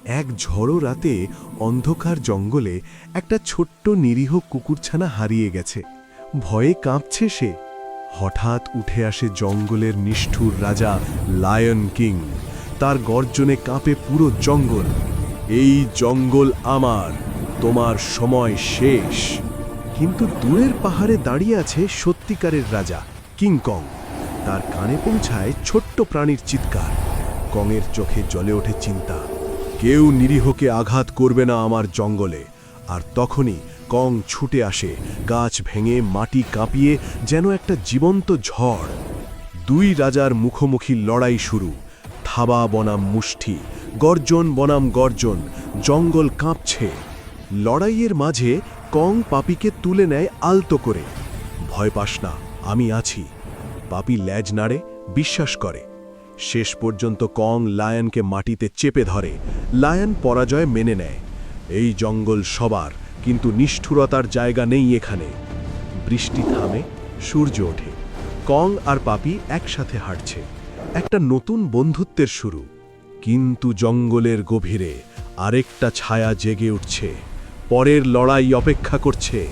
এক ঝড়ো রাতে অন্ধকার জঙ্গলে একটা ছোট্ট নিরীহ কুকুরছানা হারিয়ে গেছে। ভয়ে কাঁপছে সে। হঠাৎ উঠে আসে জঙ্গলের নিষ্ঠুর রাজা লায়ন কিং। তার গর্জনে কাঁপে পুরো জঙ্গল। এই জঙ্গল আমার, তোমার সময় শেষ। কিন্তু দূরের পাহাড়ে দাঁড়িয়ে আছে সত্যিকারের রাজা কিংকং। তার কানে পৌঁছায় ছোট্ট প্রাণীর চিৎকার। কংয়ের চোখে জ্বলে ওঠে চিন্তা। কেউ নিরীহকে আঘাত করবে না আমার জঙ্গলে। আর তখনই কং ছুটে আসে, গাছ ভেঙে মাটি কাঁপিয়ে যেন একটা জীবন্ত ঝড়। দুই রাজার মুখোমুখি লড়াই শুরু। থাবা বনাম মুষ্টি, গর্জন বনাম গর্জন, জঙ্গল কাঁপছে। লড়াইয়ের মাঝে কং পাপিকে তুলে নেয় আলতো করে। ভয় পাস না, আমি আছি। পাপি ল্যাজ নাড়ে, বিশ্বাস করে। শেষ পর্যন্ত কং লায়নকে মাটিতে চেপে ধরে। লায়ন পরাজয় মেনে নেয়। এই জঙ্গল সবার, কিন্তু নিষ্ঠুরতার জায়গা নেই এখানে। বৃষ্টি থামে, সূর্য ওঠে। কং আর পাপি একসাথে হাঁটছে। একটা নতুন বন্ধুত্বের শুরু। কিন্তু জঙ্গলের গভীরে আরেকটা ছায়া জেগে উঠছে। পরের লড়াই অপেক্ষা করছে।